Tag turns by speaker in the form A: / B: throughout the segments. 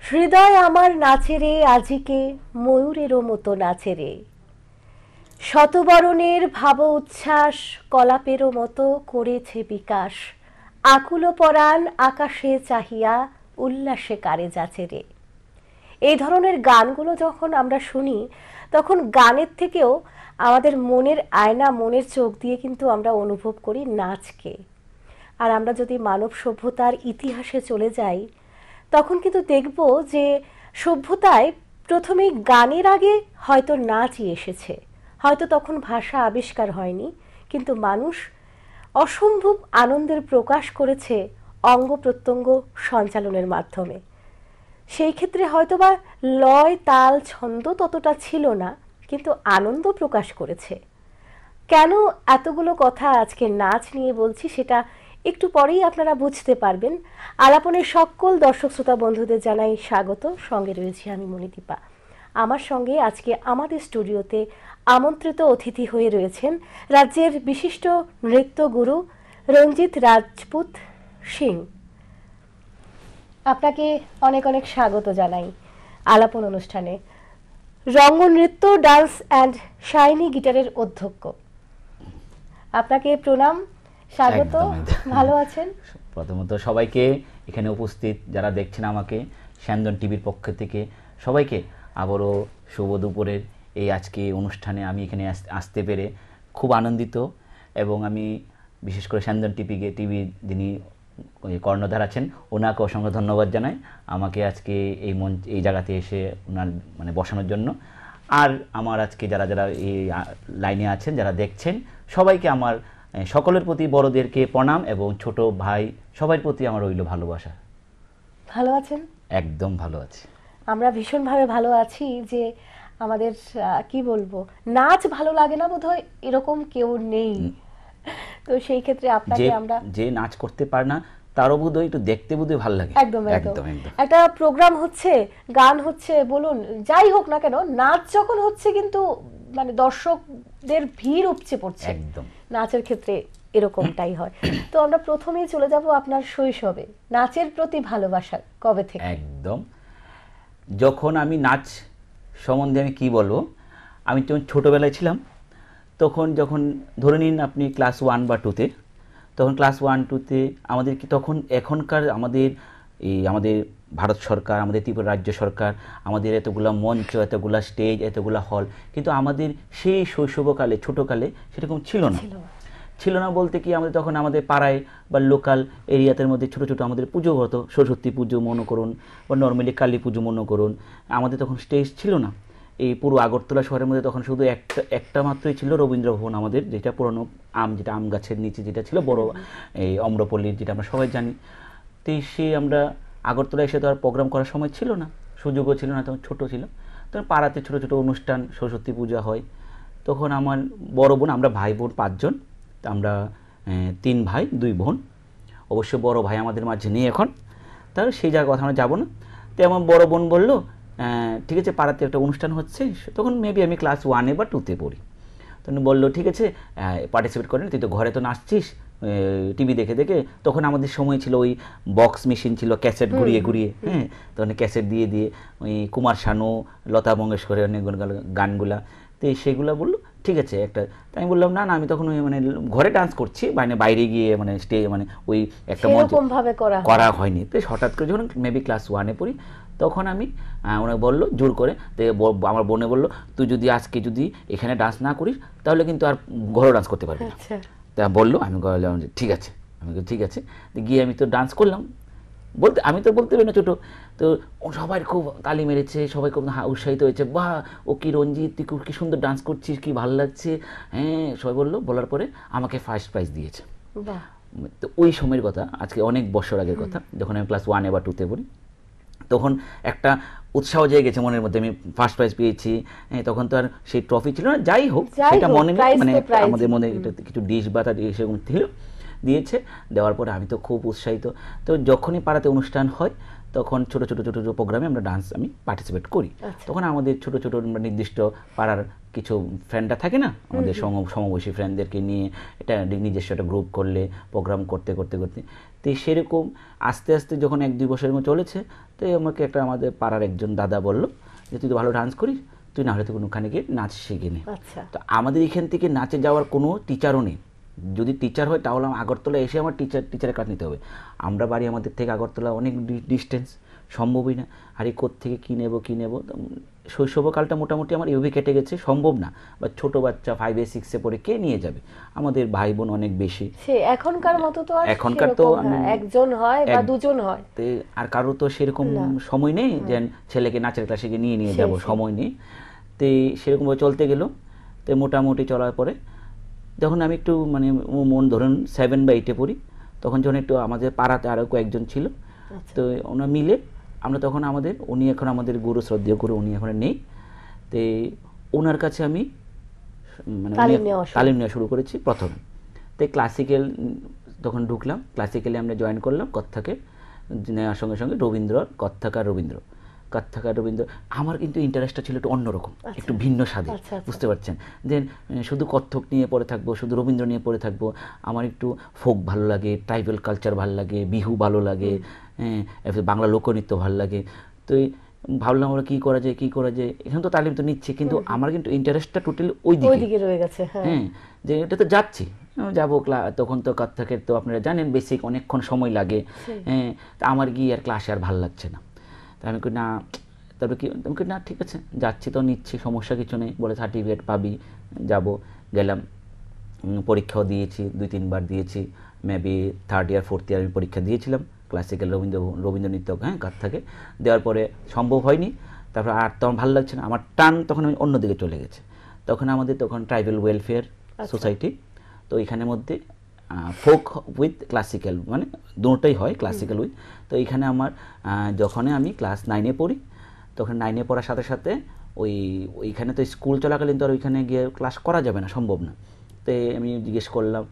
A: হৃদয় আমার নাচে রে আজিকে, ময়ূরেরও মতো নাচে রে। শতবরণের ভাব উচ্ছ্বাস কলাপেরও মতো করেছে বিকাশ। আকুল পরাণ আকাশে চাহিয়া উল্লাসে কারে যাচে রে। এই ধরনের গানগুলো যখন আমরা শুনি, তখন গানের থেকেও আমাদের মনের আয়না, মনের চোখ দিয়ে কিন্তু আমরা অনুভব করি নাচকে। আর আমরা যদি মানব সভ্যতার ইতিহাসে চলে যাই, তখন কিন্তু দেখব যে সভ্যতায় প্রথমেই গানের আগে হয়তো নাচই এসেছে। হয়তো তখন ভাষা আবিষ্কার হয়নি, কিন্তু মানুষ অসম্ভব আনন্দের প্রকাশ করেছে অঙ্গ প্রত্যঙ্গ সঞ্চালনের মাধ্যমে। সেই ক্ষেত্রে হয়তোবা লয় তাল ছন্দ ততটা ছিল না, কিন্তু আনন্দ প্রকাশ করেছে। কেন এতগুলো কথা আজকে নাচ নিয়ে বলছি সেটা একটু পরেই আপনারা বুঝতে পারবেন। আলাপনের সকল দর্শক শ্রোতা বন্ধুদের জানাই স্বাগত। সঙ্গে রয়েছি আমি মণিদীপা। আমার সঙ্গে আজকে আমাদের স্টুডিওতে আমন্ত্রিত অতিথি হয়ে রয়েছেন রাজ্যের বিশিষ্ট নৃত্যগুরু রঞ্জিত রাজপুত সিং। আপনাকে অনেক অনেক স্বাগত জানাই আলাপন অনুষ্ঠানে। রঙ্গনৃত্য, ডান্স অ্যান্ড শাইনি গিটারের অধ্যক্ষ, আপনাকে প্রণাম, স্বাগত। ভালো আছেন?
B: প্রথমত সবাইকে এখানে উপস্থিত যারা দেখছেন আমাকে স্যান্দন টিভির পক্ষ থেকে সবাইকে আবারও শুভ দুপুরের এই আজকে অনুষ্ঠানে আমি এখানে আসতে পেরে খুব আনন্দিত। এবং আমি বিশেষ করে স্যান্দন টিভি যিনি কর্ণধার আছেন ওনাকে অসংখ্য ধন্যবাদ জানাই আমাকে আজকে এই জায়গাতে এসে ওনার বসানোর জন্য। আর আমার আজকে যারা যারা এই লাইনে আছেন, যারা দেখছেন, সবাইকে আমার সকলের প্রতি বড়দেরকে প্রণাম এবং ছোট ভাই সবার প্রতি আমার রইল ভালোবাসা।
A: ভালো আছেন?
B: একদম ভালো আছি।
A: আমরা ভীষণভাবে ভালো আছি। যে আমাদের কি বলবো, নাচ ভালো লাগে না বোধহয় এরকম কেউ নেই। তো সেই ক্ষেত্রে আপনাকে আমরা
B: যে নাচ করতে পারে না তারও বোধহয় একটু দেখতে বোধহয় ভালো লাগে।
A: একদম একদম। একটা প্রোগ্রাম হচ্ছে, গান হচ্ছে, বলুন যাই হোক না কেন, নাচ যখন হচ্ছে কিন্তু দর্শকদের ভিড় উপচে পড়ছে।
B: একদম
A: নাচের ক্ষেত্রে এরকমটাই হয়। তো আমরা প্রথমেই চলে যাব আপনার শৈশবে। নাচের প্রতি ভালোবাসা কবে থেকে?
B: একদম, যখন আমি নাচ সম্বন্ধে আমি কি বলবো, আমি যখন ছোটোবেলায় ছিলাম তখন যখন ধরে নিন আপনি ক্লাস 1 বা 2-তে, তখন ক্লাস 1-2-তে আমাদের কি তখন এখনকার আমাদের ভারত সরকার, আমাদের ত্রিপুরা রাজ্য সরকার, আমাদের এতগুলা মঞ্চ, এতগুলা স্টেজ, এতগুলা হল, কিন্তু আমাদের সেই শৈশবকালে ছোটোকালে সেরকম ছিল না বলতে কি, আমাদের তখন আমাদের পাড়ায় বা লোকাল এরিয়াতের মধ্যে ছোটো ছোটো আমাদের পুজো হতো। সরস্বতী পুজো মনে করুন বা নর্মালি কালী পুজো মনে করুন, আমাদের তখন স্টেজ ছিল না। এই পুরো আগরতলা শহরের মধ্যে তখন শুধু একটা মাত্রই ছিল রবীন্দ্র ভবন, আমাদের যেটা পুরনো যেটা আম গাছের নিচে যেটা ছিল বড়, এই অম্রপল্লীর, যেটা আমরা সবাই জানি। তো সে আমরা আগরতলা এসে তো আর প্রোগ্রাম করার সময় ছিল না, সুযোগও ছিল না, তখন ছোটো ছিল। তখন পাড়াতে ছোটো ছোটো অনুষ্ঠান, সরস্বতী পূজা হয়। তখন আমার বড় বোন, আমরা ভাই বোন 5 জন, আমরা 3 ভাই 2 বোন। অবশ্য বড় ভাই আমাদের মাঝে নেই এখন, তাহলে সেই জায়গার কথা আমরা যাবো না। তো আমার বড় বোন বললো ঠিক আছে, পাড়াতে একটা অনুষ্ঠান হচ্ছে। তখন মেবি আমি ক্লাস 1 বা 2-তে পড়ি। তখন বললো ঠিক আছে পার্টিসিপেট করেন, তুই তো ঘরে তো নাচছিস টিভি দেখে দেখে। তখন আমাদের সময় ছিল ওই বক্স মেশিন ছিল, ক্যাসেট ঘুরিয়ে ঘুরিয়ে, হ্যাঁ, তখন ক্যাসেট দিয়ে দিয়ে ওই কুমার শানু, লতা মঙ্গেশকরের অনেক গানগুলা, তো সেগুলো বললো ঠিক আছে একটা। তাই আমি বললাম না না, আমি তখন ওই ঘরে ডান্স করছি, বাইরে গিয়ে স্টেজ ওই একটা মঞ্চ করা হয়নি। তো হঠাৎ করে যখন মেবি ক্লাস 1-এ পড়ি, তখন আমি ওনাকে বললো জোর করে, তো আমার বোনে বললো তুই যদি আজকে যদি এখানে ডান্স না করিস তাহলে কিন্তু আর ঘরে ডান্স করতে পারবি না। তা বললো, আমি বললাম যে ঠিক আছে, ঠিক আছে। গিয়ে আমি তো ডান্স করলাম, আমি তো বলতে পারি না ছোটো, তো সবাই খুব তালি মেরেছে, সবাই খুব উৎসাহিত হয়েছে, বাহ ও কি রঞ্জিত, তুই কি সুন্দর ডান্স করছিস, কি ভালো লাগছে, হ্যাঁ সবাই বললো। বলার পরে আমাকে ফার্স্ট প্রাইজ দিয়েছে। তো ওই সময়ের কথা, আজকে অনেক বছর আগের কথা, যখন আমি ক্লাস 1 বা 2-তে পড়ি, তখন একটা উৎসাহ জেগে গেছে মনের মধ্যে, আমি ফার্স্ট প্রাইজ পেয়েছি। তখন তো আর সেই ট্রফি ছিল না, যাই হোক সেটা মনে নেই, আমাদের মনে কিছু ডিশ বা সেরকম ছিল, দিয়েছে। দেওয়ার পরে আমি তো খুব উৎসাহিত। তো যখনই পাড়াতে অনুষ্ঠান হয় তখন ছোট ছোট ছোট ছোট প্রোগ্রামে আমরা ডান্স আমি পার্টিসিপেট করি।
A: আচ্ছা।
B: তখন আমাদের ছোট ছোট আমরা নির্দিষ্ট পাড়ার কিছু ফ্রেন্ডরা থাকে না, আমাদের সমবয়সী ফ্রেন্ডদেরকে নিয়ে এটা নিজস্ব একটা গ্রুপ করলে প্রোগ্রাম করতে করতে করতে তো সেরকম আস্তে আস্তে যখন 1-2 বছরের মতো চলেছে, তো আমাকে একটা আমাদের পাড়ার একজন দাদা বলল যে তুই তো ভালো ডান্স করিস, তুই না হলে তো কোনোখানে গিয়ে নাচ শিখে নে।
A: আচ্ছা।
B: তো আমাদের এখান থেকে নাচে যাওয়ার কোনো টিচারও নেই। যদি টিচার হয় তাহলে আগরতলা এসে আমার টিচারের কাজ নিতে হবে। আমরা বাড়ি আমাদের থেকে আগরতলা অনেক ডিস্টেন্স, সম্ভবই না। আর এই কোত্থেকে কী নেব। শৈশবকালটা মোটামুটি আমার এভাবে কেটে গেছে, সম্ভব না। বা ছোটো বাচ্চা 5-6 পড়ে কে নিয়ে যাবে, আমাদের ভাই বোন অনেক বেশি।
A: সে এখনকার মতো তো আর
B: এখনকার তো
A: একজন হয় বা দুজন হয়,
B: আর কারো তো সেরকম সময় নেই যে ছেলেকে নাচের ক্লাসে নিয়ে যাব, সময় নেই। তো সেরকমভাবে চলতে গেল। তো মোটামুটি চলার পরে যখন আমি একটু মানে মন ধরুন 7 বা 8-এ পড়ি, তখন যখন একটু আমাদের পাড়াতে আরও কয়েকজন ছিল, তো ওনারা মিলে আমরা তখন উনি এখন আমাদের গুরু, শ্রদ্ধেয় গুরু, উনি এখন নেই। তো ওনার কাছে আমি মানে তালিম নেওয়া শুরু করেছি প্রথমে। তো ক্লাসিক্যাল তখন ঢুকলাম, ক্লাসিক্যালে আমরা জয়েন করলাম কত্থকে নেওয়ার সঙ্গে সঙ্গে কত্থক আর রবীন্দ্র। আমার কিন্তু ইন্টারেস্টটা ছিল একটু অন্যরকম, একটু ভিন্ন স্বাদের, বুঝতে পারছেন। যে শুধু কত্থক নিয়ে পড়ে থাকবো, শুধু রবীন্দ্র নিয়ে পড়ে থাকবো, আমার একটু ফোক ভালো লাগে, ট্রাইবাল কালচার ভালো লাগে, বিহু ভালো লাগে, বাংলা লোকনৃত্য ভালো লাগে। তো ভাবলাম আমরা কী করা যায়, এখানে তো তালিম তো নিচ্ছে, কিন্তু আমার কিন্তু ইন্টারেস্টটা টোটালি ওই দিকে
A: রয়ে গেছে।
B: হ্যাঁ, যে এটা তো যাচ্ছি যাবো, তখন তো কত্থকের তো আপনারা জানেন বেসিক অনেকক্ষণ সময় লাগে। হ্যাঁ, তা আমার গিয়ে আর ক্লাসে আর ভালো লাগছে না। তা আমি না, তারপরে কি আমি না ঠিক আছে যাচ্ছি তো নিচ্ছি, সমস্যা কিছু নেই, বলে সার্টিফিকেট পাবি, গেলাম, পরীক্ষাও দিয়েছি, 2-3 বার দিয়েছি। মেবি 3rd ইয়ার 4th ইয়ার আমি পরীক্ষা দিয়েছিলাম ক্লাসিক্যাল রবীন্দ্র নৃত্য, কাত্থকে দেওয়ার পরে সম্ভব হয়নি। তারপর আর তখন ভালো লাগছে না, আমার টান তখন আমি অন্যদিকে চলে গেছে। তখন আমাদের ট্রাইবাল ওয়েলফেয়ার সোসাইটি, তো এখানের মধ্যে ফোক উইথ ক্লাসিক্যাল মানে দুটোই হয়, ক্লাসিক্যাল উইথ। তো এইখানে আমার যখন আমি ক্লাস 9-এ পড়ি, তখন 9-এ পড়ার সাথে সাথে ওইখানে তো স্কুল চলাকালীন তো আর ওইখানে গিয়ে ক্লাস করা যাবে না, সম্ভব না। তো আমি জিজ্ঞেস করলাম,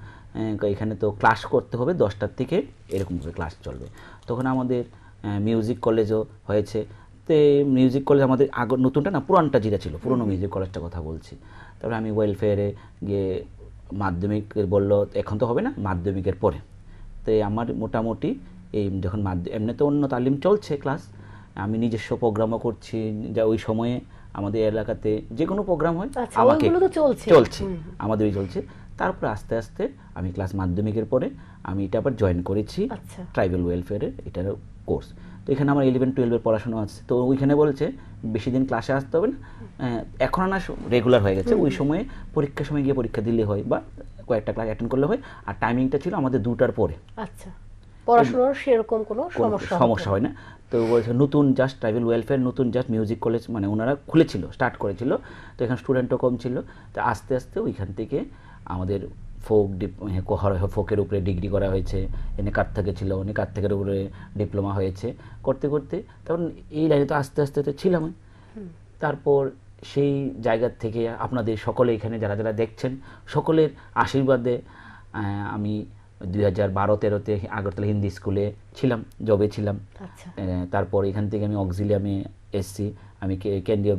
B: এখানে তো ক্লাস করতে হবে 10টার থেকে, এরকমভাবে ক্লাস চলবে। তখন আমাদের মিউজিক কলেজও হয়েছে। তো মিউজিক কলেজ আমাদের নতুনটা না, পুরানটা যেটা ছিল, পুরনো মিউজিক কলেজটার কথা বলছি। তারপরে আমি ওয়েলফেয়ারে গিয়ে মাধ্যমিক বললো এখন তো হবে না, মাধ্যমিকের পরে। তো আমার মোটামুটি এই যখন এমনি তো অন্য তালিম চলছে ক্লাস, আমি নিজস্ব প্রোগ্রামও করছি, যা ওই সময়ে আমাদের এলাকাতে যে কোনো প্রোগ্রাম হয় আমাকে চলছে, আমাদেরই চলছে। তারপরে আস্তে আস্তে আমি ক্লাস মাধ্যমিকের পরে আমি এটা আবার জয়েন করেছি ট্রাইবাল ওয়েলফেয়ারের এটার কোর্স। তো এখানে আমার 11-12-এর পড়াশোনা আছে। তো ওইখানে বলছে বেশি দিন ক্লাসে আসতে হবে না, এখন না রেগুলার হয়ে গেছে, ওই সময়ে পরীক্ষার সময় গিয়ে পরীক্ষা দিলে হয় বা কয়েকটা ক্লাস অ্যাটেন্ড করলে হয়। আর টাইমিংটা ছিল আমাদের 2টার পরে।
A: আচ্ছা, পড়াশোনার সেরকম কোনো সমস্যা হয় না।
B: তো বলছে নতুন জাস্ট ট্রাইবাল ওয়েলফেয়ার, নতুন জাস্ট মিউজিক কলেজ মানে ওনারা খুলেছিল, স্টার্ট করেছিল। তো এখানে স্টুডেন্টও কম ছিল। তো আস্তে আস্তে ওইখান থেকে আমাদের ফোকের উপরে ডিগ্রি করা হয়েছে, এনে কাত্থকে ছিল, উনি কাত্থকের উপরে ডিপ্লোমা হয়েছে। করতে করতে তখন এই লাইনে তো আস্তে আস্তে তো ছিলাম। তারপর সেই জায়গার থেকে আপনাদের সকলে এখানে যারা যারা দেখছেন সকলের আশীর্বাদে আমি 2012-13-তে আগরতলা হিন্দি স্কুলে ছিলাম, জবে ছিলাম। তারপর এখান থেকে আমি অক্সিলিয়ামে এসছি, আমি কেন্দ্রীয়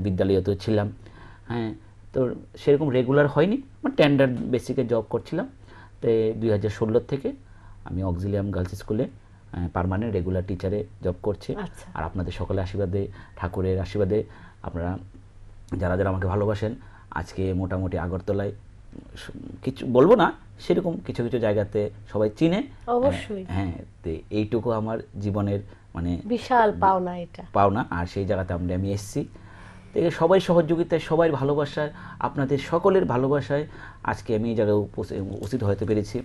B: বিদ্যালয়তেও ছিলাম। হ্যাঁ, তো সেরকম রেগুলার হয়নি, মানে টেন্ডার বেসিকে জব করছিলাম। তো 2016 থেকে আমি অক্সিলিয়াম গার্লস স্কুলে পার্মানেন্ট রেগুলার টিচারে জব করছি। আর আপনাদের সকলের আশীর্বাদে, ঠাকুরের আশীর্বাদে, আপনারা যারা যারা আমাকে ভালোবাসেন, আজকে মোটামুটি আগরতলায় কিছু বলবো না, সেরকম কিছু কিছু জায়গাতে সবাই চিনে
A: অবশ্যই।
B: হ্যাঁ, তো এইটুকু আমার জীবনের মানে
A: বিশাল পাওনা, এটা
B: পাওনা। আর সেই জায়গাতে আমি এসেছি। তো সবাই সহযোগিতায়, সবাই ভালোবাসায়, আপনাদের সকলের ভালোবাসায় আজকে আমি এই জায়গায় উপস্থিত হতে পেরেছি।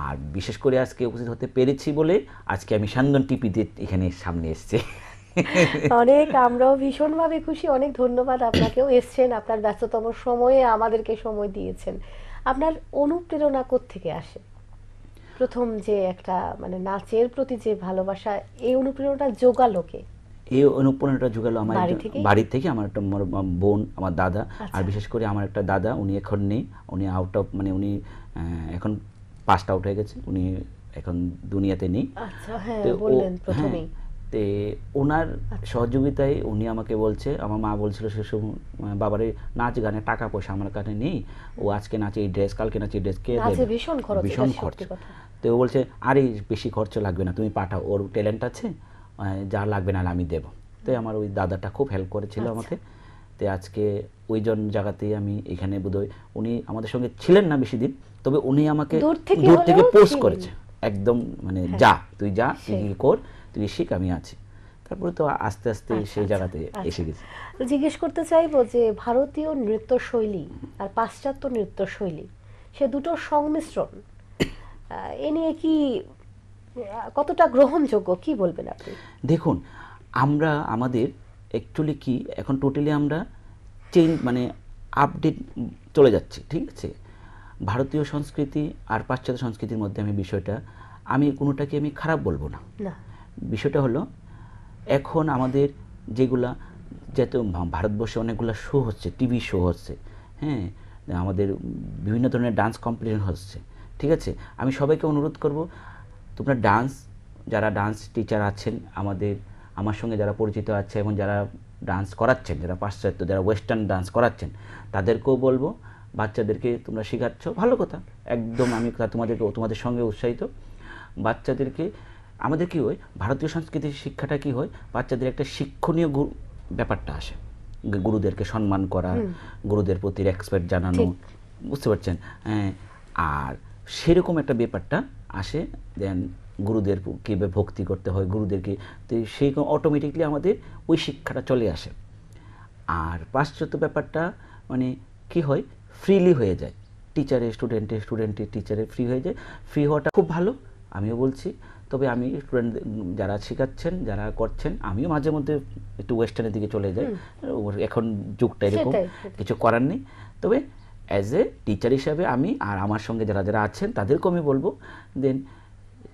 B: আর বিশেষ করে আজকে উপস্থিত হতে পেরেছি বলে আজকে আমি সান্দন টিভিতে এখানে সামনে এসেছি।
A: অনেক, আমরাও ভীষণভাবে খুশি। অনেক ধন্যবাদ আপনাকেও, এসছেন আপনার ব্যস্ততম সময়ে আমাদেরকে সময় দিয়েছেন। আপনার অনুপ্রেরণা কোত্থেকে আসে? প্রথম যে একটা মানে নাচের প্রতি যে ভালোবাসা, এই অনুপ্রেরণাটা জোগালো কে?
B: এই অনুপ্রেরণাটা জোগালো আমার বাড়ি থেকে। আমার একটা বোন, আমার দাদা, আর বিশেষ করে আমার একটা দাদা, উনি এখন নেই, উনি আউট অফ মানে উনি এখন পাস্ট আউট হয়ে গেছে, উনি এখন দুনিয়াতে নেই।
A: আচ্ছা, হ্যাঁ বললেন প্রথমেই।
B: তো তে ওনার সহযোগিতায় উনি আমাকে বলছে, আমার মা বলছিল সে সময় বাবারে নাচ গানে টাকা পয়সা আমার কাছে নেই, ও আজকে নাচে এই ড্রেস, কালকে নাচে এই ড্রেস, কে দেবে,
A: ভীষণ খরচ,
B: ভীষণ খরচ। তো ও বলছে আরে বেশি খরচ লাগবে না, তুমি পাঠাও, ওর ট্যালেন্ট আছে, যা লাগবে না আমি দেবো। তো আমার ওই দাদাটা খুব হেল্প করেছিল আমাকে। তো আজকে ওই জায়গাতেই আমি এখানে বোধহয় উনি আমাদের সঙ্গে ছিলেন না বেশি দিন, তবে উনি আমাকে দূর থেকে পোস্ট করেছে একদম, মানে যা তুই যা, তুই কর, তুই শিখ, আমি আছি। তারপরে তো আস্তে আস্তে সেই জায়গাতে এসে গেছি।
A: জিজ্ঞেস করতে চাইবো যে ভারতীয় নৃত্যশৈলী আর পাশ্চাত্য নৃত্যশৈলী, সে দুটোর সংমিশ্রণ, এ নিয়ে কি কতটা গ্রহণযোগ্য, কি বলবেন আপনি?
B: দেখুন, আমরা আমাদের অ্যাকচুয়ালি কি এখন টোটালি আমরা মানে আপডেট চলে যাচ্ছি, ঠিক আছে। ভারতীয় সংস্কৃতি আর পাশ্চাত্য সংস্কৃতির মধ্যে আমি বিষয়টা, আমি কোনোটাকে আমি খারাপ বলবো না। বিষয়টা হলো এখন আমাদের যেগুলা, যেহেতু ভারতবর্ষে অনেকগুলো শো হচ্ছে, টিভি শো হচ্ছে, হ্যাঁ, আমাদের বিভিন্ন ধরনের ডান্স কম্পিটিশন হচ্ছে, ঠিক আছে। আমি সবাইকে অনুরোধ করব, তোমরা যারা ডান্স টিচার আছেন আমার সঙ্গে যারা পরিচিত আছে এবং যারা ডান্স করাচ্ছেন, যারা পাশ্চাত্য, যারা ওয়েস্টার্ন ডান্স করাচ্ছেন, তাদেরকেও বলবো বাচ্চাদেরকে তোমরা শেখাচ্ছ, ভালো কথা, একদম আমি তোমাদের সঙ্গে উৎসাহিত। বাচ্চাদেরকে আমাদের কি হয়, ভারতীয় সংস্কৃতির শিক্ষাটা কি হয়, বাচ্চাদের একটা শিক্ষণীয় ব্যাপারটা আসে, গুরুদেরকে সম্মান করা, গুরুদের প্রতি রেসপেক্ট জানানো, বুঝতে পারছেন, হ্যাঁ। আর সেরকম একটা ব্যাপারটা আসে, দেন গুরুদের কীভাবে ভক্তি করতে হয়, গুরুদেরকে, তো সেই অটোমেটিকলি আমাদের ওই শিক্ষাটা চলে আসে। আর পাশ্চাত্য ব্যাপারটা মানে কি হয়, ফ্রিলি হয়ে যায়, স্টুডেন্টের টিচারের ফ্রি হয়ে যায়। ফ্রি হওয়াটা খুব ভালো, আমিও বলছি। তবে আমি স্টুডেন্ট যারা শেখাচ্ছেন, যারা করছেন, আমিও মাঝে মধ্যে একটু ওয়েস্টার্নের দিকে চলে যাই, এখন যুগটা এরকম, কিছু করার নেই। তবে অ্যাজ এ টিচার হিসাবে আমি আর আমার সঙ্গে যারা যারা আছেন তাদেরকেও আমি বলবো, দেন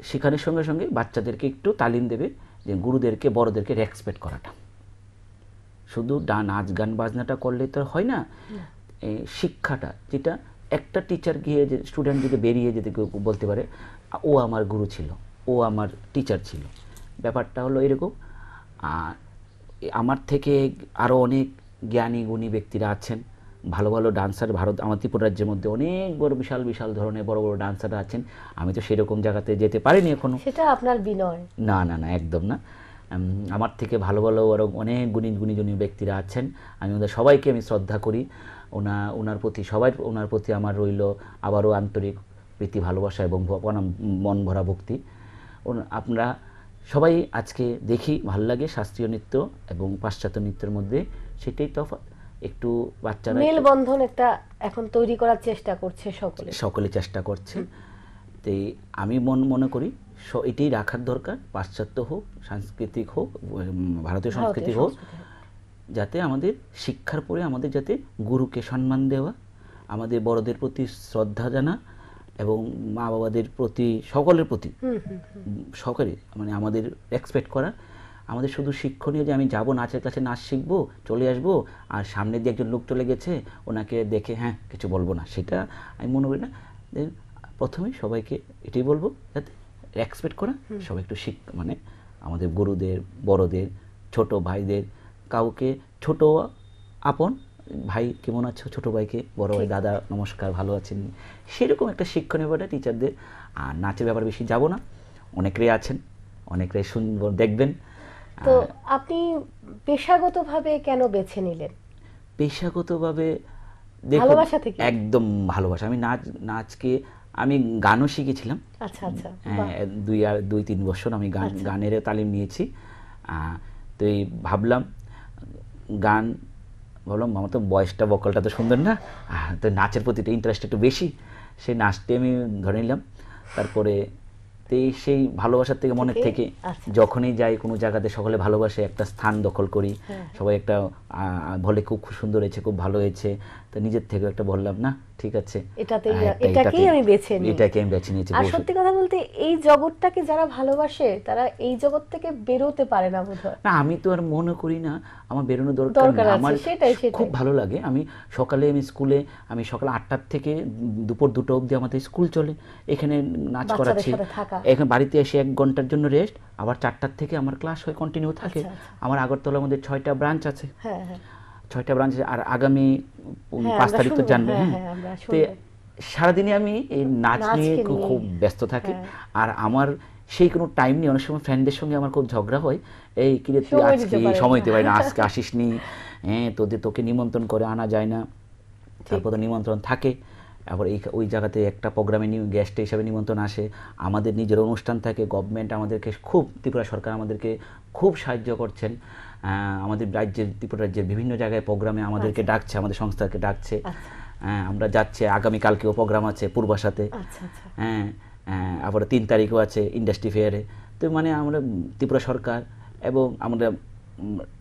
B: শেখানোর সঙ্গে সঙ্গে বাচ্চাদেরকে একটু তালিম দেবে যে গুরুদেরকে, বড়দেরকে রেসপেক্ট করাটা। শুধু নাচ গান বাজনাটা করলে তো হয় না, শিক্ষাটা, যেটা একটা টিচার গিয়ে যে স্টুডেন্ট যদি বেরিয়ে যেতে বলতে পারে ও আমার গুরু ছিল, ও আমার টিচার ছিল, ব্যাপারটা হলো এরকম। আর আমার থেকে আরও অনেক জ্ঞানী গুণী ব্যক্তিরা আছেন, ভালো ভালো ডান্সার, আমার ত্রিপুরা রাজ্যের মধ্যে অনেক বড় বিশাল বিশাল ধরনের বড় বড় ডান্সাররা আছেন। আমি তো সেরকম জায়গাতে যেতে পারিনি এখনো।
A: সেটা আপনার বিনয়
B: না, না, না, একদম না। আমার থেকে ভালো ভালো আরও অনেক গুণী ব্যক্তিরা আছেন। আমি ওদের সবাইকে আমি শ্রদ্ধা করি। ওনার প্রতি আমার রইল আবারও আন্তরিক প্রীতি, ভালোবাসা এবং মন ভরা ভক্তি। আপনারা সবাই আজকে দেখি ভালো লাগে শাস্ত্রীয় নৃত্য এবং পাশ্চাত্য নৃত্যের মধ্যে, সেটাই তফাৎ। একটু বাচ্চারা
A: মেলবন্ধন একটা এখন তৈরি করার চেষ্টা করছে, সকলে
B: চেষ্টা করছে। তো আমি মনে করি এটাই রাখার দরকার, পাশ্চাত্য হোক, সাংস্কৃতিক হোক, ভারতীয় সংস্কৃতি হোক, যাতে আমাদের শিক্ষার পরে আমাদের যাতে গুরুকে সম্মান দেওয়া, আমাদের বড়দের প্রতি শ্রদ্ধা জানা এবং মা বাবাদের প্রতি, সকলের প্রতি সকলে মানে আমাদের রেসপেক্ট করা। আমাদের শুধু শিক্ষণীয় যে আমি যাব নাচের কাছে, নাচ শিখবো, চলে আসবো, আর সামনে দিয়ে একজন লোক চলে গেছে, ওনাকে দেখে হ্যাঁ কিছু বলবো না, সেটা আমি মনে করি না। প্রথমেই সবাইকে এটাই বলবো, যাতে রেসপেক্ট করা, সবাই একটু মানে আমাদের গুরুদের, বড়দের, ছোট ভাইদের, কাউকে ছোট আপন ভাই কেমন আছো, ছোট ভাইকে বড় ভাই দাদা নমস্কার, ভালো আছেন, সেরকম একটা শিক্ষণীয় ব্যাপার টিচারদের। আর নাচের ব্যাপারে বেশি যাব না, অনেকেই আছেন, অনেকেই সুন্দর দেখবেন।
A: তো আপনি পেশাগতভাবে কেন বেছে নিলেন?
B: পেশাগতভাবে
A: ভালোবাসা থেকে,
B: একদম ভালোবাসা। আমি নাচকে আমি গানও শিখেছিলাম।
A: আচ্ছা আচ্ছা,
B: 2-3 বছর আমি গানের তালিম নিয়েছি। তো এই ভাবলাম আমার তো বয়সটা, ভোকালটা তো সুন্দর না, তো নাচের প্রতি ইন্টারেস্ট একটু বেশি, সেই নাচটি আমি ধরে নিলাম। তারপরে সেই ভালোবাসার থেকে, মনের থেকে যখনই যাই কোনো জায়গাতে, সকলে ভালোবাসে, একটা স্থান দখল করি, সবাই একটা বলে খুব সুন্দর হয়েছে, খুব ভালো হয়েছে, তো নিজের থেকে একটা বললাম না ঠিক আছে,
A: এটাকেই আমি বেছে নিই।
B: এটাকে আমি বেছে নিয়েছি।
A: আর সত্যি কথা বলতে এই জগৎটাকে যারা ভালোবাসে তারা এই জগৎ থেকে বেরোতে পারে না বোধহয়।
B: না, আমি তো আর মনে করি না আমার বেরোনোর দরকার নেই। আমার খুব ভালো লাগে। আমি স্কুলে আমি সকাল 8টার থেকে দুপুর 2টা অবধি আমাদের স্কুল চলে, এখানে নাচ করাচ্ছি, এখন বাড়িতে এসে 1 ঘন্টার জন্য রেস্ট, আবার 4টার থেকে আমার ক্লাস হয় কন্টিনিউ থাকে। আমার আগরতলার মধ্যে 6টা ব্রাঞ্চ আছে, 6টা ব্রাঞ্চ, আর আগামী 5 তারিখ তো জানবে। তো সারাদিনে আমি এই নাচ নিয়ে খুব ব্যস্ত থাকি। আর আমার সেই কোনো টাইম নেই। অনেক সময় ফ্রেন্ডদের সঙ্গে আমার খুব ঝগড়া হয়, এই কিরে তুই আজকে সময় দিতে পারি না, আজকে আসিস নি, হ্যাঁ তোকে নিমন্ত্রণ করে আনা যায় না। তারপর তো নিমন্ত্রণ থাকে, আবার ওই জায়গাতে একটা প্রোগ্রামে গেস্ট হিসাবে নিমন্ত্রণ আসে, আমাদের নিজের অনুষ্ঠান থাকে, গভর্নমেন্ট আমাদেরকে খুব, ত্রিপুরা সরকার আমাদেরকে খুব সাহায্য করছেন। আমাদের ত্রিপুরা রাজ্যের বিভিন্ন জায়গায় প্রোগ্রামে আমাদেরকে ডাকছে, আমাদের সংস্থাকে ডাকছে। আমরা যাচ্ছি, আগামীকালকেও প্রোগ্রাম আছে পূর্বাশাতে। হ্যাঁ, আবার 3 তারিখও আছে ইন্ডাস্ট্রি ফেয়ারে। তো মানে আমরা ত্রিপুরা সরকার এবং আমরা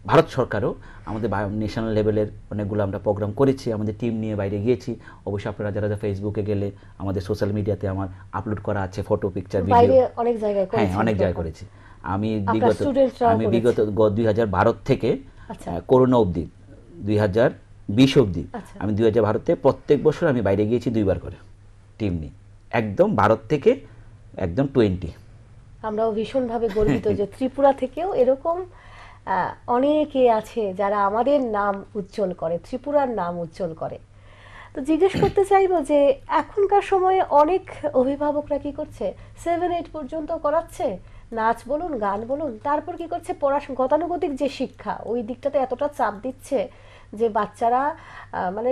B: ভারত সরকারও আমাদের ন্যাশনাল লেভেলের অনেকগুলো আমরা প্রোগ্রাম করেছি, আমাদের টিম নিয়ে বাইরে গিয়েছি। অবশ্যই আপনারা যারা ফেসবুকে গেলে আমাদের সোশ্যাল মিডিয়াতে আমার আপলোড করা আছে ফটো, পিকচার, ভিডিও। হ্যাঁ, অনেক জায়গায় করেছি। আমি বিগত 2012 থেকে করোনা অবধি, 2020 অবধি, আমি 2012 থেকে প্রত্যেক বছর আমি বাইরে গিয়েছি 2বার করে টিম নিয়ে, একদম ভারত থেকে একদম 20।
A: আমরাও ভীষণভাবে গর্বিত যে ত্রিপুরা থেকেও এরকম অনেকে আছে যারা আমাদের নাম উজ্জ্বল করে, ত্রিপুরার নাম উজ্জ্বল করে। তো জিজ্ঞেস করতে চাইবো যে এখনকার সময়ে অনেক অভিভাবকরা কি করছে, 7-8 পর্যন্ত করাচ্ছে, নাচ বলুন, গান বলুন, তারপর কি করছে, পড়াশোনা, গতানুগতিক যে শিক্ষা ওই দিকটাতে এতটা চাপ দিচ্ছে যে বাচ্চারা মানে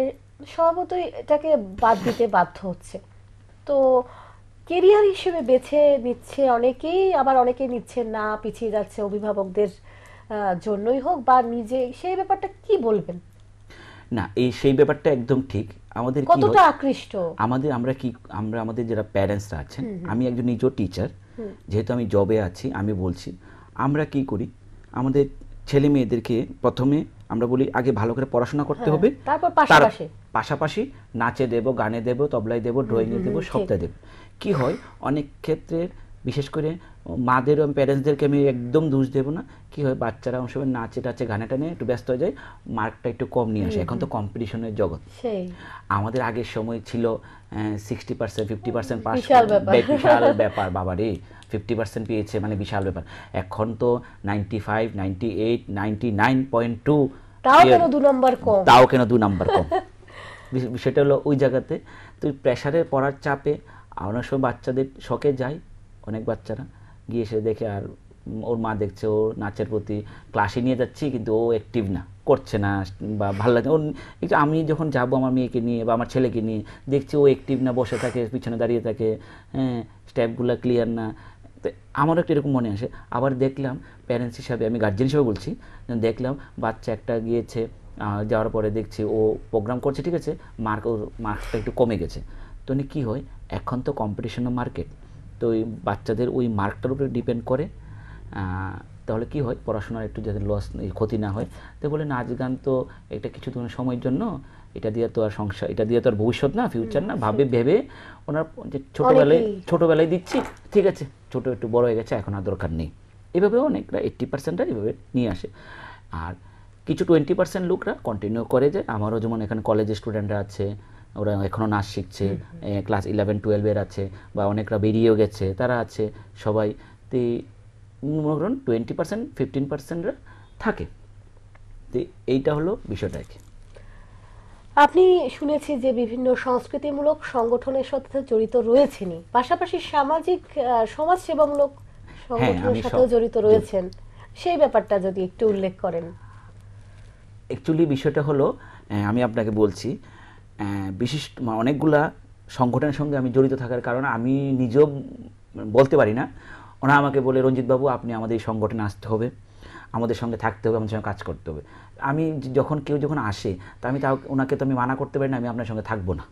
A: স্বভাবতই এটাকে বাদ দিতে বাধ্য হচ্ছে। তো কেরিয়ার হিসেবে বেছে নিচ্ছে অনেকেই, আবার অনেকে নিচ্ছে না, পিছিয়ে যাচ্ছে অভিভাবকদের জন্যই হোক বা নিজে, সেই ব্যাপারটা কি বলবেন?
B: না, সেই ব্যাপারটা একদম ঠিক। আমাদের
A: কতটা আকৃষ্ট
B: আমরা আমাদের যারা প্যারেন্টসরা আছেন, আমি একজন নিজেও টিচার, যেহেতু আমি জবে আছি, আমি বলছি আমরা কি করি, আমাদের ছেলে মেয়েদেরকে প্রথমে আমরা বলি আগে ভালো করে পড়াশোনা করতে হবে,
A: তারপর
B: পাশাপাশি নাচে দেব, গানে দেব, তবলায় দেব, ড্রয়িংয়ে দেব, সবটাই দেব। কি হয় অনেক ক্ষেত্রে, বিশেষ করে মাদের প্যারেন্টসদেরকে আমি একদম দোষ দেবো না, কি হয় বাচ্চারা অনেক সময় নাচে টাচে গানে টানে একটু ব্যস্ত হয়ে যায়, মার্কটা একটু কম নিয়ে আসে। এখন তো কম্পিটিশনের জগৎ। আমাদের আগের সময় ছিল 60%, 50% পাস, বিশাল ব্যাপার। বাবারে 50% পেয়েছে মানে বিশাল ব্যাপার। এখন তো 95, 98, 99.2,
A: তাও কেন 2 নাম্বার কম।
B: বিষয়টা হলো ওই জায়গাতে তুই প্রেশারে পড়ার চাপে অনেক সময় বাচ্চাদের শখে যায়, অনেক বাচ্চারা গিয়ে এসে দেখে আর ওর মা দেখছে ও নাচের প্রতি ক্লাসে নিয়ে যাচ্ছি কিন্তু ও অ্যাক্টিভ না, করছে না বা ভালো লাগে ওর। একটু আমি যখন যাবো আমার মেয়েকে নিয়ে বা আমার ছেলেকে নিয়ে, দেখছি ও অ্যাক্টিভ না, বসে থাকে, পিছনে দাঁড়িয়ে থাকে, হ্যাঁ, স্টেপগুলো ক্লিয়ার না। তো আমারও একটা এরকম মনে আসে। আবার দেখলাম প্যারেন্টস হিসাবে, আমি গার্জেন হিসাবে বলছি, দেখলাম বাচ্চা একটা গিয়েছে, যাওয়ার পরে দেখছি ও প্রোগ্রাম করছে, ঠিক আছে, ওর মার্কসটা একটু কমে গেছে। তো কী হয়, এখন তো কম্পিটিশনের মার্কেট, তো ওই বাচ্চাদের ওই মার্কটার উপরে ডিপেন্ড করে। তাহলে কি হয়, পড়াশোনার একটু যাতে ক্ষতি না হয়। তো বলে নাচ গান তো এটা কিছু সময়ের জন্য, এটা দিয়ে তো আর সংসার, এটা দিয়ে তো আর ভবিষ্যৎ না, ফিউচার না, ভেবে ওনার যে ছোটোবেলায় দিচ্ছি, ঠিক আছে, ছোটো একটু বড় হয়ে গেছে, এখন আর দরকার নেই। এভাবেও অনেকটা 80% এভাবে নিয়ে আসে। আর কিছু 20% লোকরা কন্টিনিউ করে যায়। আমারও যেমন এখানে কলেজের স্টুডেন্টরা আছে, ওরা এখনও নাচ শিখছে, ক্লাস 11-12 আছে, বা অনেকরা বেরিয়েও গেছে, তারা আছে সবাই। তো মনে করুন 20%, 15%রা থাকে। তো এইটা হলো বিষয়টা।
A: আপনি শুনেছি যে বিভিন্ন সংস্কৃতিমূলক সংগঠনের সাথে জড়িত রয়েছেনই, পাশাপাশি সামাজিক সমাজসেবামূলক সংগঠনের সাথেও জড়িত রয়েছেন, সেই ব্যাপারটা যদি একটু উল্লেখ করেন।
B: অ্যাকচুয়ালি বিষয়টা হলো, আমি আপনাকে বলছি, বিশিষ্ট অনেকগুলা সংগঠনের সঙ্গে আমি জড়িত থাকার কারণে আমি নিজেও বলতে পারি না। ওনারা আমাকে বলে, রঞ্জিত বাবু আপনি আমাদের এই সংগঠনে আসতে হবে, আমাদের সঙ্গে থাকতে হবে, আমাদের সঙ্গে কাজ করতে হবে। আমি কেউ যখন আসে, তা আমি ওনাকে তো আমি মানা করতে পারি না আমি আপনার সঙ্গে থাকবো না।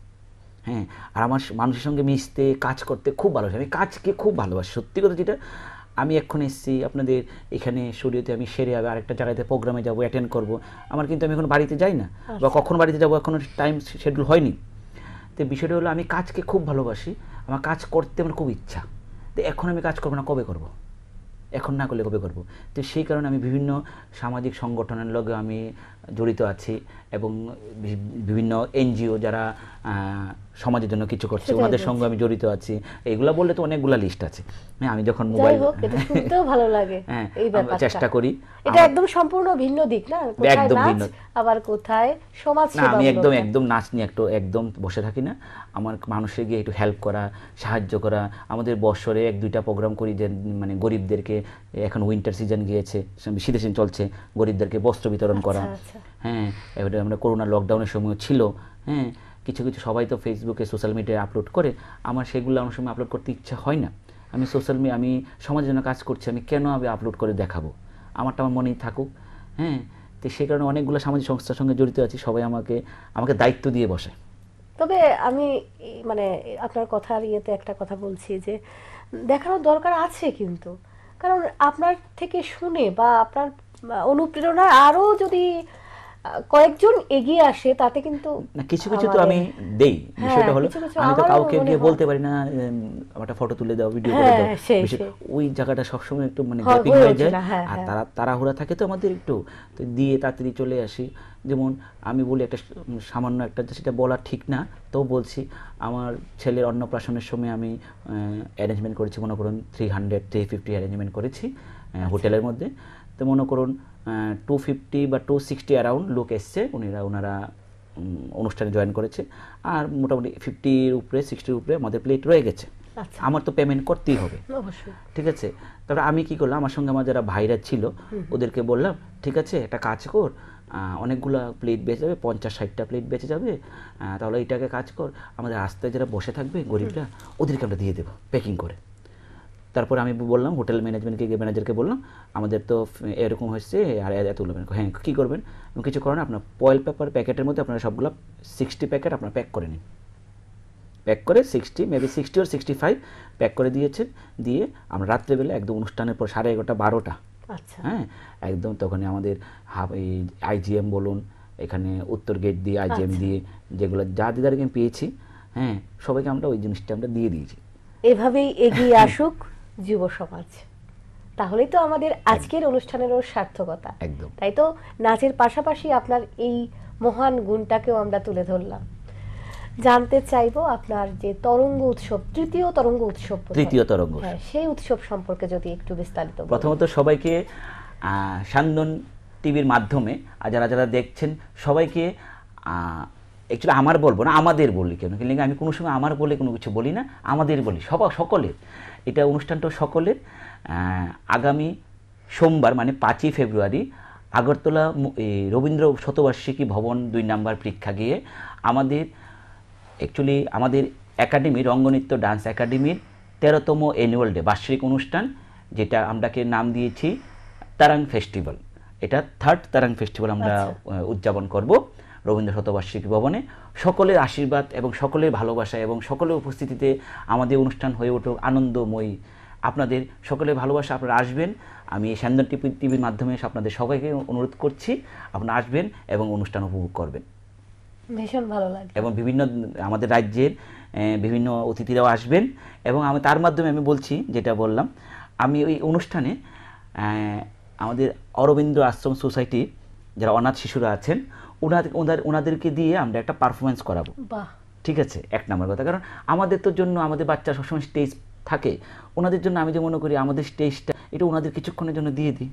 B: হ্যাঁ, আর আমার মানুষের সঙ্গে মিশতে, কাজ করতে খুব ভালোবাসি, আমি কাজকে খুব ভালোবাসি। সত্যি কথা যেটা, আমি এখন এসেছি আপনাদের এখানে স্টুডিওতে, আমি সেরে যাবে আরেকটা জায়গাতে প্রোগ্রামে যাবো, অ্যাটেন্ড করবো, আমার কিন্তু আমি এখন বাড়িতে যাই না, বা কখন বাড়িতে যাবো এখনও টাইম শিডিউল হয়নি। তো বিষয়টা হলো আমি কাজকে খুব ভালোবাসি, আমার কাজ করতে আমার খুব ইচ্ছা। তো এখন আমি কাজ করবো না, কবে করব? এখন না করলে কবে করব? তো সেই কারণে আমি বিভিন্ন সামাজিক সংগঠনের লগে আমি জড়িত আছি, এবং বিভিন্ন এনজিও যারা সমাজের জন্য কিছু করছে ওনাদের সঙ্গে আমি জড়িত আছি। এইগুলা বললে তো অনেকগুলা লিস্ট আছে। হ্যাঁ, আমি যখন মোবাইল
A: শুনতেও ভালো লাগে,
B: হ্যাঁ চেষ্টা করি।
A: এটা একদম সম্পূর্ণ ভিন্ন দিক না, কোথায় নাচ আবার কোথায় সমাজ সেবা।
B: আমি একদম নাচ নিয়ে একদম বসে থাকি না। আমার মানুষের গিয়ে একটু হেল্প করা, সাহায্য করা। আমাদের বছরে 1-2টা প্রোগ্রাম করি, যে মানে গরিবদেরকে, এখন উইন্টার সিজন গিয়েছে, শীতের সিজন চলছে, গরিবদেরকে বস্ত্র বিতরণ করা। হ্যাঁ, এবারে আমরা করোনা লকডাউনের সময় ছিল, হ্যাঁ কিছু সবাই তো ফেসবুকে সোশ্যাল মিডিয়ায় আপলোড করে, আমার সেগুলো অনেক সময় আপলোড করতে ইচ্ছা হয় না। আমি আমি সমাজের জন্য কাজ করছি, আমি কেন আমি আপলোড করে দেখাবো? আমার মনেই থাকুক। হ্যাঁ, তো সেই কারণে অনেকগুলো সামাজিক সংস্থার সঙ্গে জড়িত আছি, সবাই আমাকে দায়িত্ব দিয়ে বসে।
A: তবে আমি মানে আপনার কথার ইয়েতে একটা কথা বলছি, যে দেখানোর দরকার আছে, কিন্তু কারণ আপনার থেকে শুনে বা আপনার অনুপ্রেরণা আরো যদি কয়েকজন এগিয়ে আসে, তাতে কিন্তু
B: কিছু তো আমি দেই। বিষয়টা হলো আমি তো কাউকে গিয়ে বলতে পারি না একটা ফটো তুলে দাও, ভিডিও করে দাও। ওই জায়গাটা সবসময় একটু মানে গ্যাপিং হয়ে যায়, আর তাড়াহুড়া থাকে তো আমাদের একটু, তো দিয়ে তাড়াতাড়ি চলে আসি। যেমন আমি বলি একটা সামান্য একটা, সেটা বলা ঠিক না, তো বলছি, আমার ছেলের অন্নপ্রাশনের সময় আমি অ্যারেঞ্জমেন্ট করেছি, মনে করুন 300-350 অ্যারেঞ্জমেন্ট করেছি হোটেলের মধ্যে। তো মনে করুন 250 বা 260 অ্যারাউন্ড লোক এসছে, ওনারা অনুষ্ঠানে জয়েন করেছে, আর মোটামুটি 50-র উপরে 60-র উপরে আমাদের প্লেট রয়ে গেছে। আমার তো পেমেন্ট করতেই হবে, ঠিক আছে। তারপরে আমি কি করলাম, আমার সঙ্গে আমার যারা ভাইরা ছিল ওদেরকে বললাম, ঠিক আছে একটা কাজ কর, অনেকগুলো প্লেট বেঁচে যাবে, 50-60টা প্লেট বেঁচে যাবে, তাহলে এইটাকে কাজ কর, আমাদের রাস্তায় যারা বসে থাকবে গরিবরা, ওদেরকে আমরা দিয়ে দেবো প্যাকিং করে। তারপর আমি বললাম হোটেল ম্যানেজারকে বললাম, আমাদের তো এরকম হয়েছে, আর এতগুলো, হ্যাঁ কী করবেন? কিছু করেন, আপনার ফয়েল পেপার প্যাকেটের মধ্যে আপনারা সবগুলো 60 প্যাকেট আপনারা প্যাক করে নিন। প্যাক করে 60, মেবি 60 or 65 প্যাক করে দিয়েছেন। দিয়ে আমরা রাত্রেবেলা একদম অনুষ্ঠানের পর 11:30-12টা, হ্যাঁ একদম তখনই আমাদের এই আইজিএম বলুন, এখানে উত্তর গেট দিয়ে আইজিএম দিয়ে যেগুলো যা দিদারকে পেয়েছি, হ্যাঁ সবাইকে আমরা ওই জিনিসটা আমরা দিয়ে দিয়েছি।
A: এভাবেই এগিয়ে আসুক যুব সমাজ, তাহলেই তো আমাদের আজকের অনুষ্ঠানেরও সার্থকতা।
B: একদম
A: তাই তো নাচের পাশাপাশি আপনার এই মহান গুণটাকেও আমরা তুলে ধরলাম। জানতে চাইবো আপনার যে তরঙ্গ উৎসব, তৃতীয় তরঙ্গ উৎসব, সেই উৎসব সম্পর্কে যদি একটু বিস্তারিত।
B: প্রথমত সবাইকে সান্দন টিভির মাধ্যমে আর যারা দেখছেন সবাইকে, অ্যাকচুয়ালি আমার বলবো না, আমাদের বলি, কেন কিন্তু আমি কোনো সময় আমার বলে কোনো কিছু বলি না, আমাদের বলি, সকলের। এটা অনুষ্ঠানটা সকলের। আগামী সোমবার মানে 5ই ফেব্রুয়ারি আগরতলা রবীন্দ্র শতবার্ষিকী ভবন 2 নম্বর প্রেক্ষাগৃহে আমাদের একাডেমি, রঙ্গনৃত্য ডান্স একাডেমির 13তম অ্যানুয়াল ডে বার্ষিক অনুষ্ঠান, যেটা আমরাকে নাম দিয়েছি তারাং ফেস্টিভ্যাল। এটা 3rd তারাং ফেস্টিভ্যাল আমরা উদযাপন করব রবীন্দ্র শতবার্ষিকী ভবনে। সকলের আশীর্বাদ এবং সকলের ভালোবাসা এবং সকলের উপস্থিতিতে আমাদের অনুষ্ঠান হয়ে উঠুক আনন্দময়ী। আপনাদের সকলের ভালোবাসা, আপনারা আসবেন। আমি সান্দন টিভির মাধ্যমে আপনাদের সবাইকে অনুরোধ করছি, আপনারা আসবেন এবং অনুষ্ঠান উপভোগ করবেন।
A: ভীষণ ভালো লাগে। এবং
B: বিভিন্ন আমাদের রাজ্যের বিভিন্ন অতিথিরাও আসবেন। এবং আমি তার মাধ্যমে আমি বলছি, যেটা বললাম, আমি ওই অনুষ্ঠানে আমাদের অরবিন্দ আশ্রম সোসাইটি যারা অনাথ শিশুরা আছেন ওনাদেরকে দিয়ে আমরা একটা পারফরমেন্স করাবো। ঠিক আছে, 1 নম্বর কথা। কারণ আমাদের তো জন্য আমাদের বাচ্চা সবসময় স্টেজ থাকে, ওনাদের জন্য আমি যে মনে করি আমাদের স্টেজটা এটা ওনাদের কিছুক্ষণের জন্য দিয়ে দিই।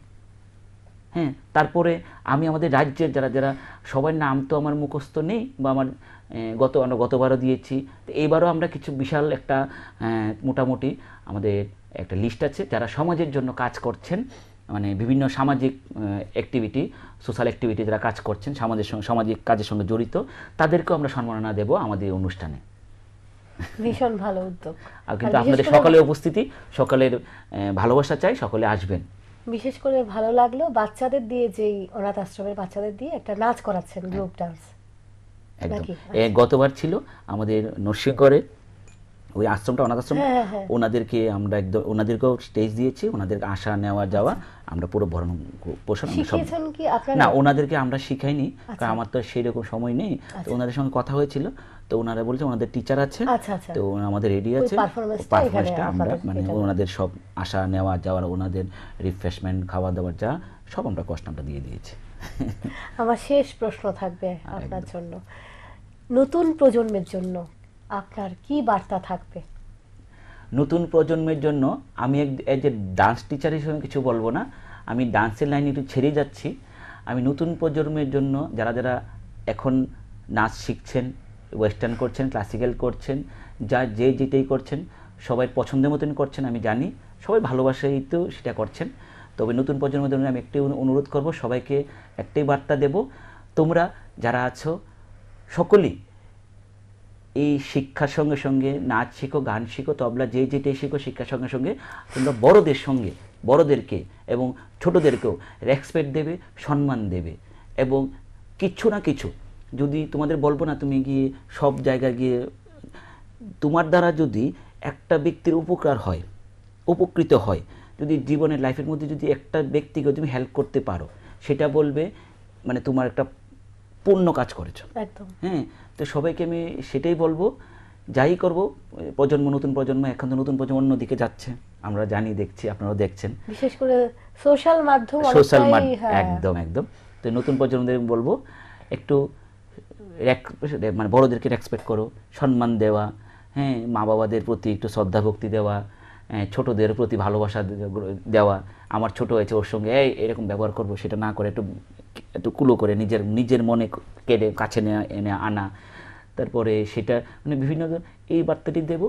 B: হ্যাঁ, তারপরে আমি আমাদের রাজ্যের যারা সবার নাম তো আমার মুখস্থ নেই, বা আমার গতবারও দিয়েছি, তো এইবারও আমরা কিছু বিশাল একটা মোটামুটি আমাদের একটা লিস্ট আছে যারা সমাজের জন্য কাজ করছেন, মানে বিভিন্ন সামাজিক অ্যাক্টিভিটি, সোশ্যাল অ্যাক্টিভিটি যারা কাজ করছেন, সামাজিক কাজের সঙ্গে জড়িত, তাদেরকেও আমরা সম্মাননা দেব আমাদের অনুষ্ঠানে।
A: ভীষণ ভালো উদ্যোগ।
B: কিন্তু আপনাদের সকলের উপস্থিতি, সকলের ভালোবাসা চাই, সকলে আসবেন।
A: বিশেষ করে ভালো লাগলো বাচ্চাদের দিয়ে, যেই অনাথ আশ্রমের বাচ্চাদের দিয়ে একটা নাচ করাচ্ছেন, গ্রুপ ডান্স।
B: একদম গতবার ছিল আমাদের নরসিংগড়ে ওই আশ্রমটা অনাথ আশ্রম, ওনাদেরকে আমরা একদম ওনাদেরকেও স্টেজ দিয়েছি, ওনাদেরকে আসা নেওয়া যাওয়া আমরা পুরো ভরণ পোষণ আমরা সব।
A: শিখিয়েছেন কি আপনারা?
B: না, ওনাদেরকে আমরা শিখাইনি, কারণ আমার তো সেই রকম সময় নেই। তো ওনাদের সঙ্গে কথা হয়েছিল, তো ওনারা বলছে ওনাদের টিচার আছে, তো আমাদের রেডি আছে, পারফরমেন্সটা আমরা মানে ওনাদের সব আসা নেওয়া যাওয়া, ওনাদের রিফ্রেশমেন্ট খাওয়া দাওয়া যা সব আমরা কষ্ট আমরা দিয়ে দিয়েছি।
A: আমার শেষ প্রশ্ন থাকবে আপনার জন্য, নতুন প্রজন্মের জন্য আপনার কি বার্তা থাকবে?
B: নতুন প্রজন্মের জন্য আমি এজ এ ডান্স টিচার হিসেবে কিছু বলবো না, আমি ডান্সের লাইনে একটু ছেড়ে যাচ্ছি। আমি নতুন প্রজন্মের জন্য যারা যারা এখন নাচ শিখছেন, ওয়েস্টার্ন করছেন, ক্লাসিক্যাল করছেন, যা যে যেটাই করছেন সবাই পছন্দের মতন করছেন, আমি জানি সবাই ভালোবাসাই তো সেটা করছেন। তবে নতুন প্রজন্মের জন্য আমি একটাই অনুরোধ করব, সবাইকে একটাই বার্তা দেব, তোমরা যারা আছো সকলেই এই শিক্ষার সঙ্গে সঙ্গে নাচ শিখো, গান শিখো, তবলা যে যেটাই শিখো, শিক্ষার সঙ্গে সঙ্গে তোমরা বড়দের সঙ্গে বড়দেরকে এবং ছোটদেরকেও রেসপেক্ট দেবে, সম্মান দেবে। এবং কিছু না কিছু যদি তোমাদের বলবো না, তুমি গিয়ে সব জায়গায় গিয়ে তোমার দ্বারা যদি একটা ব্যক্তির উপকার হয়, উপকৃত হয়, যদি জীবনের লাইফের মধ্যে যদি একটা ব্যক্তিকে তুমি হেল্প করতে পারো, সেটা বলবে মানে তোমার একটা পূর্ণ কাজ করেছো
A: একদম।
B: হ্যাঁ, তো সবাইকে আমি সেটাই বলবো, যাই করব প্রজন্ম, নতুন প্রজন্ম এখন তো নতুন প্রজন্ম অন্যদিকে যাচ্ছে, আমরা জানি, দেখছি, আপনারাও দেখছেন,
A: বিশেষ করে সোশ্যাল মাধ্যম,
B: একদম একদম। তো নতুন প্রজন্মদের বলবো একটু মানে বড়দেরকে রেসপেক্ট করো, সম্মান দেওয়া, হ্যাঁ, মা বাবাদের প্রতি একটু শ্রদ্ধা ভক্তি দেওয়া, ছোটদের প্রতি ভালোবাসা দেওয়া। আমার ছোট হয়েছে, ওর সঙ্গে এরকম ব্যবহার করবো সেটা না করে একটু একটু কুলো করে নিজের মনে কেড়ে কাছে এনে আনা, তারপরে সেটা মানে বিভিন্ন এই বার্তাটি দেবো।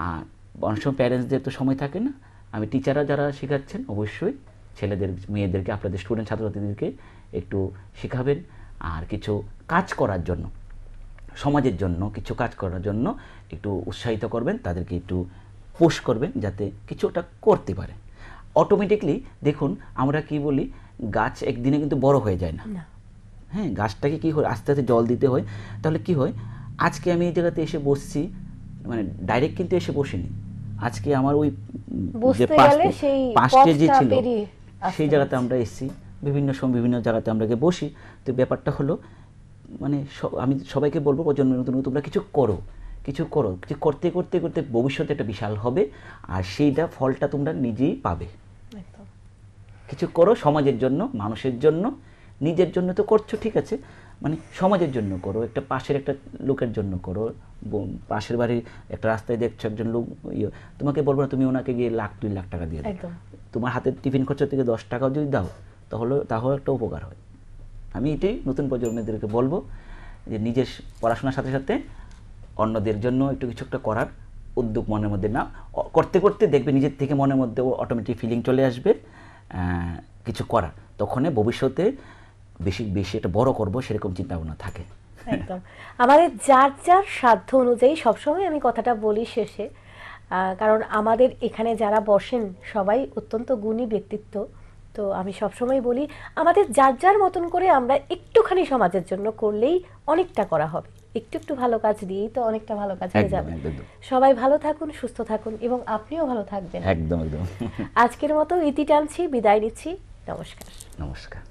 B: আর অনেক সময় প্যারেন্টসদের তো সময় থাকে না, আমি টিচাররা যারা শেখাচ্ছেন অবশ্যই ছেলেদের মেয়েদেরকে, আপনাদের স্টুডেন্ট ছাত্রছাত্রীদেরকে একটু শেখাবেন, আর কিছু কাজ করার জন্য, সমাজের জন্য কিছু কাজ করার জন্য একটু উৎসাহিত করবেন, তাদেরকে একটু পুশ করবেন যাতে কিছুটা করতে পারে। অটোমেটিকলি দেখুন আমরা কি বলি, গাছ একদিনে কিন্তু বড় হয়ে যায় না, হ্যাঁ, গাছটাকে কি হয় আস্তে আস্তে জল দিতে হয়। তাহলে কি হয়, আজকে আমি এই জায়গাতে এসে বসছি, মানে ডাইরেক্ট কিন্তু এসে বসিনি, আজকে আমার ওই যে পাঁচটে যে ছিল সেই জায়গাতে আমরা এসেছি, বিভিন্ন সময় বিভিন্ন জায়গাতে আমরা গিয়ে বসি। তো ব্যাপারটা হলো মানে আমি সবাইকে বলবো, প্রজন্ম নতুন তোমরা কিছু করো, কিছু করতে করতে করতে ভবিষ্যতে একটা বিশাল হবে, আর সেইটা ফলটা তোমরা নিজেই পাবে। কিছু করো সমাজের জন্য, মানুষের জন্য, নিজের জন্য তো করছো ঠিক আছে, মানে সমাজের জন্য করো, একটা পাশের একটা লোকের জন্য করো, পাশের বাড়ির একটা রাস্তায় দেখছো একজন লোক, তোমাকে বলবো না তুমি ওনাকে গিয়ে 1,00,000-2,00,000 টাকা দিয়ে দাও, তোমার হাতে টিফিন খরচা থেকে 10 টাকাও যদি দাও তাহলে একটা উপকার হয়। আমি এটাই নতুন প্রজন্মদেরকে বলবো, যে নিজের পড়াশোনার সাথে সাথে অন্যদের জন্য একটু কিছু একটা করার উদ্যোগ মনের মধ্যে না করতে করতে দেখবে নিজের থেকে মনের মধ্যে অটোমেটিক ফিলিং চলে আসবে কিছু করার, তখন ভবিষ্যতে বেশি বেশি একটা বড় করব সেরকম চিন্তা ভাবনা থাকে।
A: একদম, আমাদের যার যার সাধ্য অনুযায়ী সবসময় আমি কথাটা বলি শেষে, কারণ আমাদের এখানে যারা বসেন সবাই অত্যন্ত গুণী ব্যক্তিত্ব, তো আমি সবসময় বলি আমাদের যার যার মতন করে আমরা একটুখানি সমাজের জন্য করলেই অনেকটা করা হবে, একটু একটু ভালো কাজ দিয়েই তো অনেকটা ভালো কাজ হয়ে যাবে। সবাই ভালো থাকুন, সুস্থ থাকুন এবং আপনিও ভালো থাকবেন।
B: একদম একদম।
A: আজকের মতো ইতি টানছি, বিদায় নিচ্ছি, নমস্কার।
B: নমস্কার।